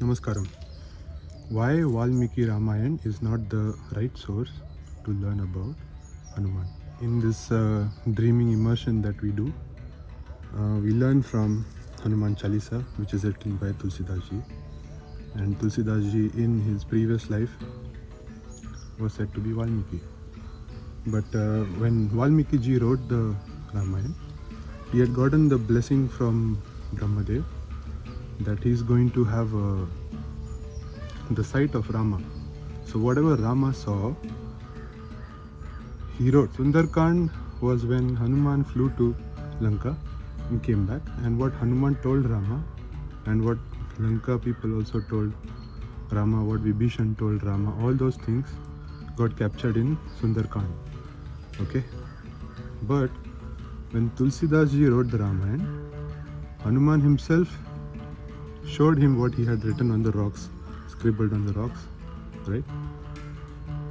Namaskaram. Why Valmiki Ramayan is not the right source to learn about Hanuman? In this dreaming immersion that we do, we learn from Hanuman chalisa, which is written by Tulsidas ji. And Tulsidas ji in his previous life was said to be Valmiki. But when Valmiki ji wrote the Ramayan, he had gotten the blessing from Brahmadev that he is going to have the sight of Rama. So whatever Rama saw, he wrote. Sundarkand was when Hanuman flew to Lanka and came back, and what Hanuman told Rama and what Lanka people also told Rama, what Vibhishan told Rama, all those things got captured in Sundarkand. Okay, but when Tulsidas ji wrote the Ramayan, Hanuman himself showed him what he had written on the rocks, scribbled on the rocks, right?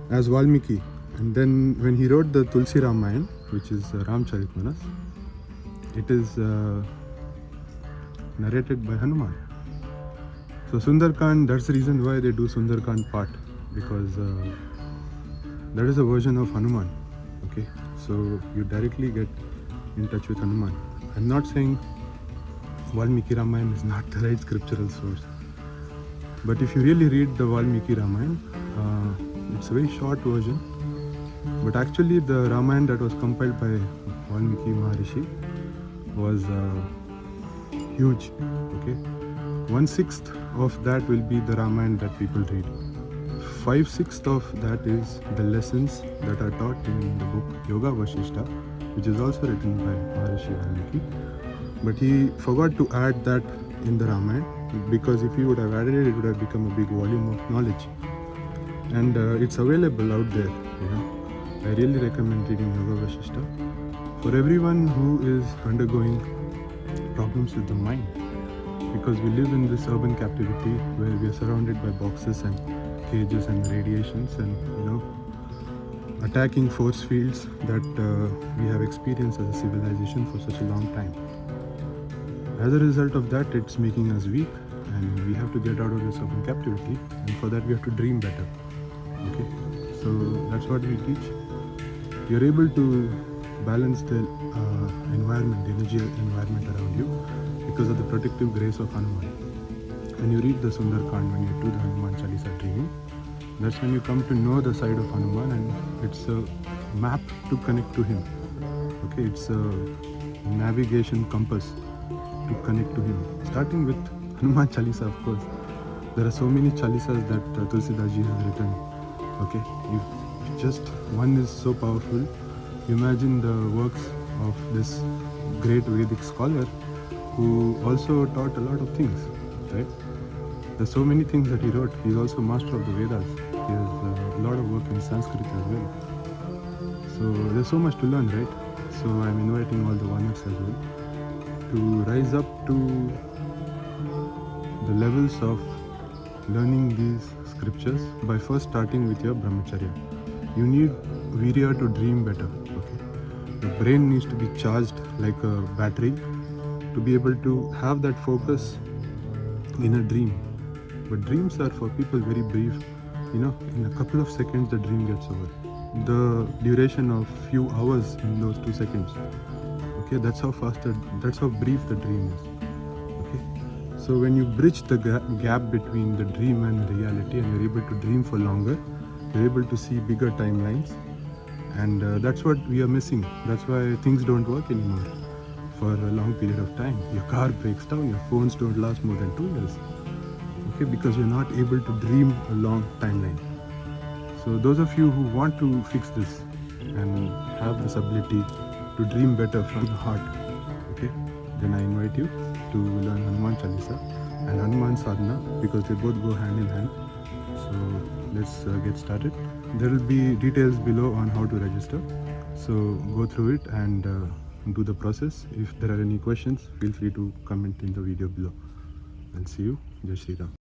As Valmiki. And then when he wrote the Tulsi Ramayan, which is Ramcharitmanas, it is narrated by Hanuman. So Sundarkand, that's the reason why they do Sundarkand part, because that is a version of Hanuman. Okay, so you directly get in touch with Hanuman. I'm not saying Valmiki Ramayan is not the right scriptural source, but if you really read the Valmiki Ramayan, it's a very short version, but actually the Ramayan that was compiled by Valmiki Maharishi was huge. Okay, 1/6 of that will be the Ramayan that people read. 5/6 of that is the lessons that are taught in the book Yoga Vashishta, which is also written by Maharishi Valmiki. But he forgot to add that in the Ramayan, because if he would have added it, it would have become a big volume of knowledge. And it's available out there. I really recommend reading Yoga Vashishta for everyone who is undergoing problems with the mind, because we live in this urban captivity where we are surrounded by boxes and cages and radiations and attacking force fields that we have experienced as a civilization for such a long time. As a result of that, it's making us weak, and we have to get out of this urban captivity, and for that we have to dream better. Okay, so that's what we teach. You're able to balance the environment, the energy environment around you, because of the protective grace of Hanuman. When you read the Sundarkand, when you do the Hanuman Chalisa dreaming, that's when you come to know the side of Hanuman, and it's a map to connect to him. Okay, it's a navigation compass to connect to him. Starting with Hanuman Chalisa, of course. There are so many chalisas that Tulsidas ji has written. Okay, if just one is so powerful, imagine the works of this great Vedic scholar who also taught a lot of things, right? There's so many things that he wrote. He's also master of the Vedas. He has a lot of work in Sanskrit as well. So there's so much to learn, right? So I'm inviting all the oneness as well to rise up to the levels of learning these scriptures by first starting with your brahmacharya. You need virya to dream better. Okay, the brain needs to be charged like a battery to be able to have that focus in a dream. But dreams are for people very brief. In a couple of seconds the dream gets over. The duration of few hours in those 2 seconds. Okay, that's how brief the dream is. Okay, so when you bridge the gap between the dream and reality, and you're able to dream for longer, you're able to see bigger timelines, and that's what we are missing. That's why things don't work anymore for a long period of time. Your car breaks down, your phones don't last more than 2 years. Okay, because you're not able to dream a long timeline. So those of you who want to fix this and have this ability to dream better from the heart, okay, then I invite you to learn Hanuman Chalisa and Hanuman Sadhana, because they both go hand in hand. So let's get started. There will be details below on how to register. So go through it and do the process. If there are any questions, feel free to comment in the video below. I'll see you. Jai Shri Ram.